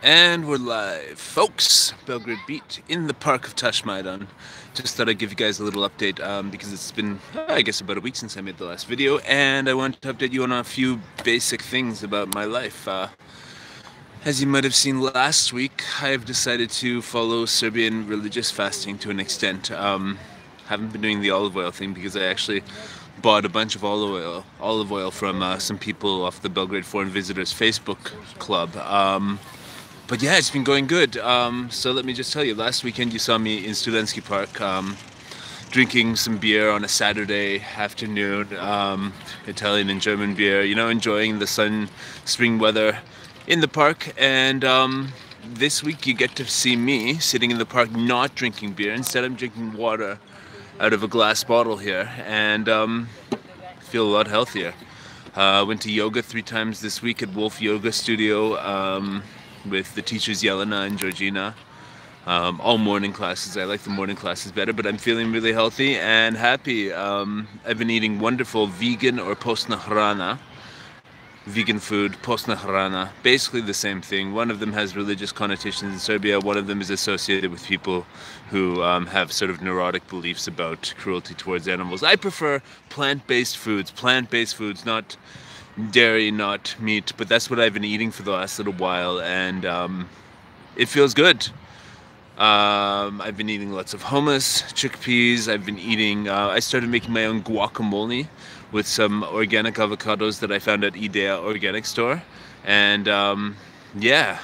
And we're live, folks. Belgrade Beat in the park of Tashmaidan. Just thought I'd give you guys a little update because it's been, I guess, about a week since I made the last video, and I want to update you on a few basic things about my life. As you might have seen last week, I have decided to follow Serbian religious fasting to an extent. Haven't been doing the olive oil thing because I actually bought a bunch of olive oil from some people off the Belgrade Foreign Visitors Facebook club. But yeah, it's been going good. So let me just tell you, last weekend you saw me in Studenski Park drinking some beer on a Saturday afternoon, Italian and German beer, enjoying the spring weather in the park. And this week you get to see me sitting in the park not drinking beer. Instead, I'm drinking water out of a glass bottle here and feel a lot healthier. Went to yoga 3 times this week at Wolf Yoga Studio. With the teachers Yelena and Georgina. All morning classes. I like the morning classes better, but I'm feeling really healthy and happy. I've been eating wonderful vegan or postna hrana. Vegan food, postna hrana, basically the same thing. One of them has religious connotations in Serbia. One of them is associated with people who have sort of neurotic beliefs about cruelty towards animals. I prefer plant-based foods, not dairy, not meat, but that's what I've been eating for the last little while, and it feels good. I've been eating lots of hummus, chickpeas. I've been eating, I started making my own guacamole with some organic avocados that I found at Idea Organic Store, and yeah,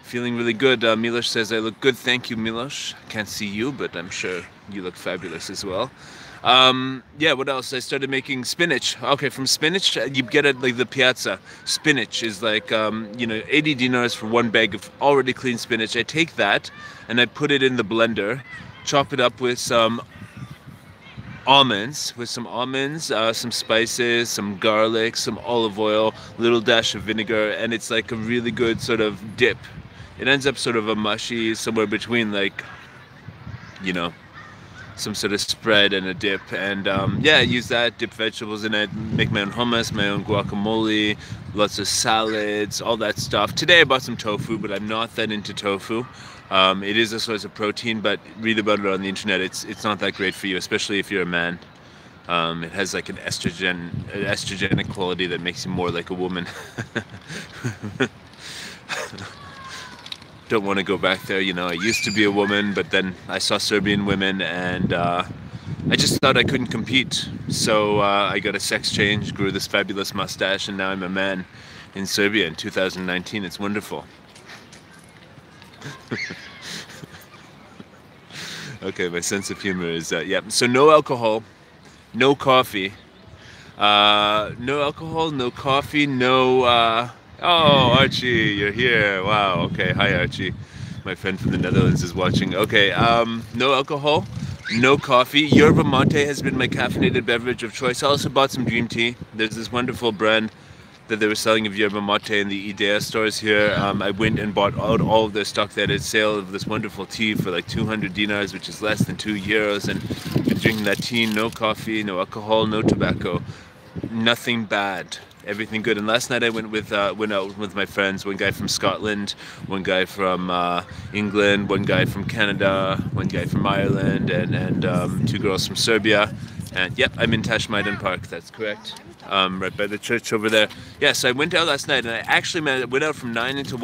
feeling really good. Milos says I look good. Thank you, Milos. Can't see you, but I'm sure you look fabulous as well. Yeah, what else? I started making spinach. Okay, from spinach, you get it like the Piazza. Spinach is like, 80 dinars for 1 bag of already clean spinach. I take that and I put it in the blender, chop it up with some almonds, some spices, some garlic, some olive oil, little dash of vinegar, and it's like a really good sort of dip. It ends up sort of a mushy, somewhere between like, some sort of spread and a dip, and yeah, I use that, dip vegetables in it, make my own hummus, my own guacamole, lots of salads, all that stuff. Today I bought some tofu, but I'm not that into tofu. It is a source of protein, but read about it on the internet. It's not that great for you, especially if you're a man. It has like an estrogenic quality that makes you more like a woman. Don't want to go back there. I used to be a woman, but then I saw Serbian women, and I just thought I couldn't compete. So I got a sex change, grew this fabulous mustache, and now I'm a man in Serbia in 2019. It's wonderful. Okay, my sense of humor is yeah. So no alcohol, no coffee, no alcohol, no coffee, no. Oh, Archie, you're here. Wow. Okay. Hi, Archie. My friend from the Netherlands is watching. Okay. No alcohol, no coffee. Yerba mate has been my caffeinated beverage of choice. I also bought some Dream Tea. There's this wonderful brand that they were selling of yerba mate in the Idea stores here. I went and bought out all of their stock. They had a sale of this wonderful tea for like 200 dinars, which is less than €2. And been drinking that tea. No coffee, no alcohol, no tobacco. Nothing bad. Everything good. And last night I went out with my friends. One guy from Scotland, one guy from England, one guy from Canada, one guy from Ireland, and 2 girls from Serbia. And yep, I'm in Tashmaidan Park. That's correct. Right by the church over there. Yes, I went out last night, and I actually went out from 9 p.m. to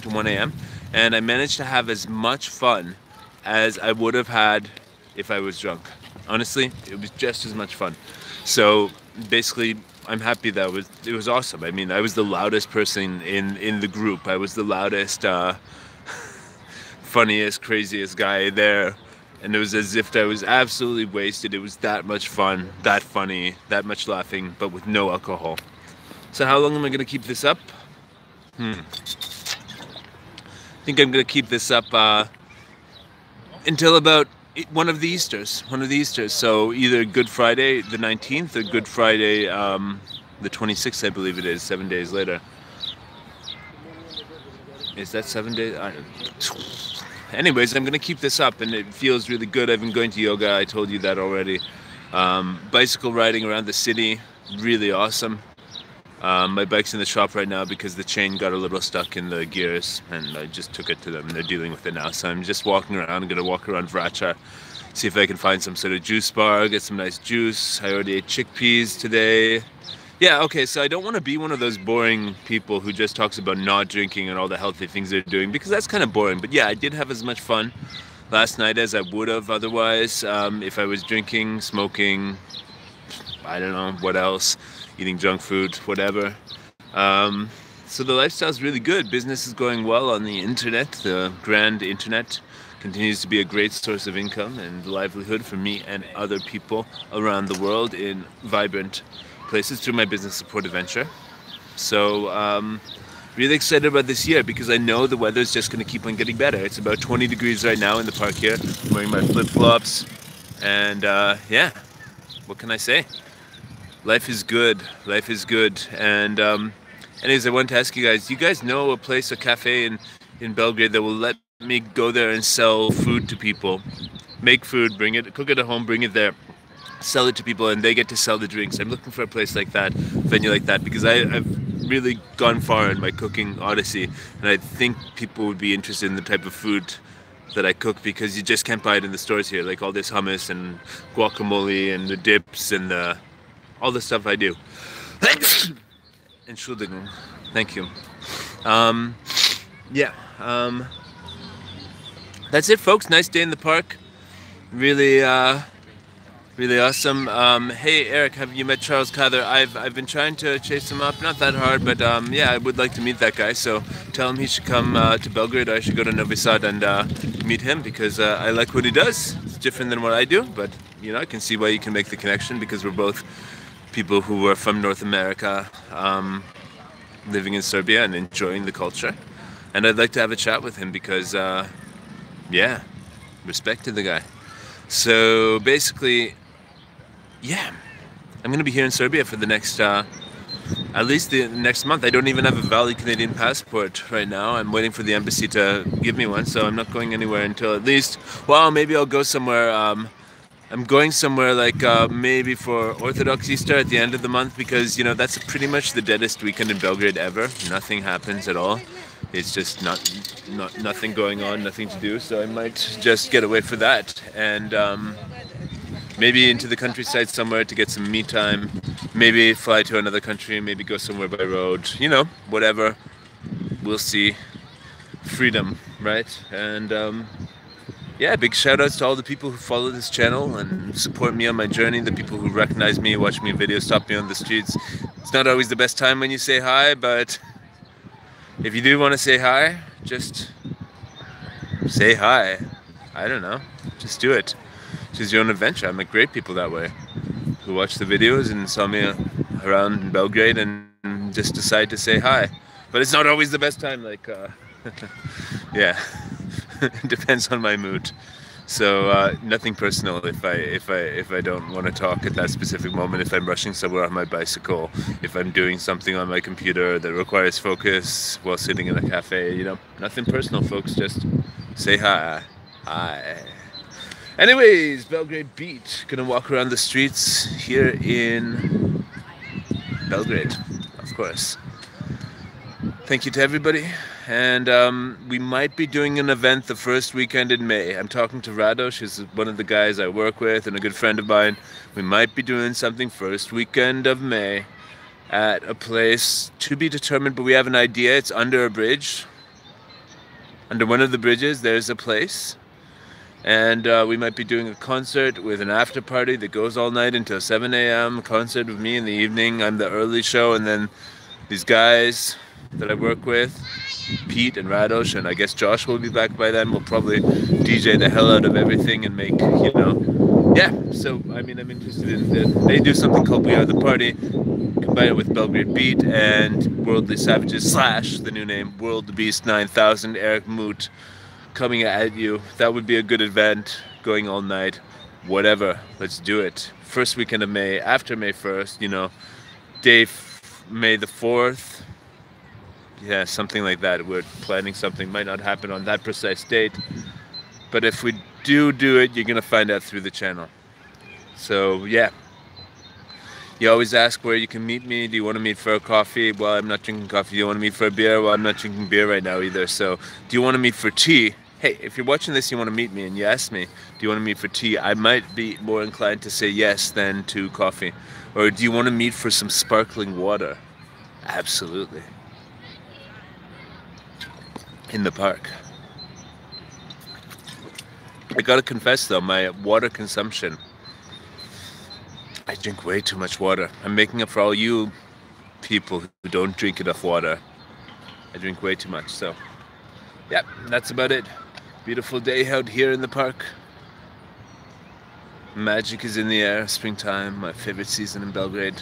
1 a.m. And I managed to have as much fun as I would have had if I was drunk. Honestly, it was just as much fun. So basically, I'm happy that it was awesome. I mean, I was the loudest person in the group. I was the loudest, funniest, craziest guy there. And it was as if I was absolutely wasted. It was that much fun, that funny, that much laughing, but with no alcohol. So how long am I going to keep this up? I think I'm going to keep this up until about one of the Easters. So either Good Friday the 19th or Good Friday the 26th, I believe it is, 7 days later. Is that 7 days? I don't know. Anyways, I'm going to keep this up, and it feels really good. I've been going to yoga. I told you that already. Bicycle riding around the city, really awesome. My bike's in the shop right now because the chain got a little stuck in the gears, and I just took it to them. They're dealing with it now. So I'm just walking around. I'm gonna walk around Vracha, see if I can find some sort of juice bar, get some nice juice. I already ate chickpeas today. Yeah, okay, so I don't want to be one of those boring people who just talks about not drinking and all the healthy things they're doing, because that's kind of boring. But yeah, I did have as much fun last night as I would have otherwise, if I was drinking, smoking, I don't know what else, eating junk food, whatever. So the lifestyle's really good. Business is going well on the internet. The grand internet continues to be a great source of income and livelihood for me and other people around the world in vibrant places through my business support venture. So really excited about this year because I know the weather is just going to keep on getting better. It's about 20 degrees right now in the park here. I'm wearing my flip-flops, and yeah, what can I say? Life is good. Life is good. And anyways, I wanted to ask you guys, do you guys know a place, a cafe in Belgrade that will let me go there and sell food to people? Make food, bring it, cook it at home, bring it there, sell it to people, and they get to sell the drinks. I'm looking for a place like that, venue like that, because I've really gone far in my cooking odyssey, and I think people would be interested in the type of food that I cook, because you just can't buy it in the stores here, like all this hummus and guacamole and the dips and all the stuff I do. Entschuldigung. Thank you. Yeah. That's it, folks. Nice day in the park. Really really awesome. Hey Eric, have you met Charles Cather? I've been trying to chase him up, not that hard, but yeah, I would like to meet that guy. So tell him he should come to Belgrade. I should go to Novi Sad and meet him, because I like what he does. It's different than what I do, but you know, I can see why you can make the connection, because we're both people who are from North America, living in Serbia and enjoying the culture. And I'd like to have a chat with him because, yeah, respect to the guy. So basically, yeah, I'm going to be here in Serbia for the next, at least the next month. I don't even have a valid Canadian passport right now. I'm waiting for the embassy to give me one, so I'm not going anywhere until at least, well, maybe I'll go somewhere. I'm going somewhere like maybe for Orthodox Easter at the end of the month, because, you know, that's pretty much the deadest weekend in Belgrade ever. Nothing happens at all. It's just nothing going on, nothing to do. So I might just get away for that, and maybe into the countryside somewhere to get some me time. Maybe fly to another country, maybe go somewhere by road. You know, whatever. We'll see. Freedom, right? And yeah, big shout outs to all the people who follow this channel and support me on my journey, the people who recognize me, watch me videos, stop me on the streets. It's not always the best time when you say hi, but if you do want to say hi, just say hi. I don't know, just do it. Choose your own adventure. I met great people that way, who watched the videos and saw me around in Belgrade and just decide to say hi. But it's not always the best time, like, yeah. It depends on my mood. So nothing personal if I don't want to talk at that specific moment, if I'm rushing somewhere on my bicycle, if I'm doing something on my computer that requires focus while sitting in a cafe, you know, nothing personal, folks, just say hi. Hi. Anyways, Belgrade Beat. Gonna walk around the streets here in Belgrade, of course. Thank you to everybody. And we might be doing an event the first weekend in May. I'm talking to Radosh, who's one of the guys I work with and a good friend of mine. We might be doing something first weekend of May at a place to be determined, but we have an idea. It's under a bridge. Under one of the bridges, there's a place. And we might be doing a concert with an after party that goes all night until 7 a.m. A concert with me in the evening. I'm the early show, and then these guys that I work with, Pete and Radosh, and I guess Josh will be back by then. We'll probably DJ the hell out of everything and make, you know, yeah. So I mean, I'm interested in that. They do something called We Are the Party, combine it with Belgrade Beat and Worldly Savages / the new name World Beast 9000, Eric Moot coming at you. That would be a good event, going all night, whatever. Let's do it. First weekend of May, after May 1st, you know, May the 4th. Yeah, something like that. We're planning something. Might not happen on that precise date, but if we do it, you're gonna find out through the channel. So yeah, You always ask where you can meet me. Do you want to meet for a coffee? Well, I'm not drinking coffee. Do you want to meet for a beer? Well, I'm not drinking beer right now either. So, do you want to meet for tea? Hey, if you're watching this, you want to meet me, and you ask me, do you want to meet for tea? I might be more inclined to say yes than to coffee. Or do you want to meet for some sparkling water? Absolutely. In the park. I gotta confess though, my water consumption, I drink way too much water. I'm making up for all you people who don't drink enough water. I drink way too much. So, yeah, that's about it. Beautiful day out here in the park. Magic is in the air. Springtime, my favorite season in Belgrade.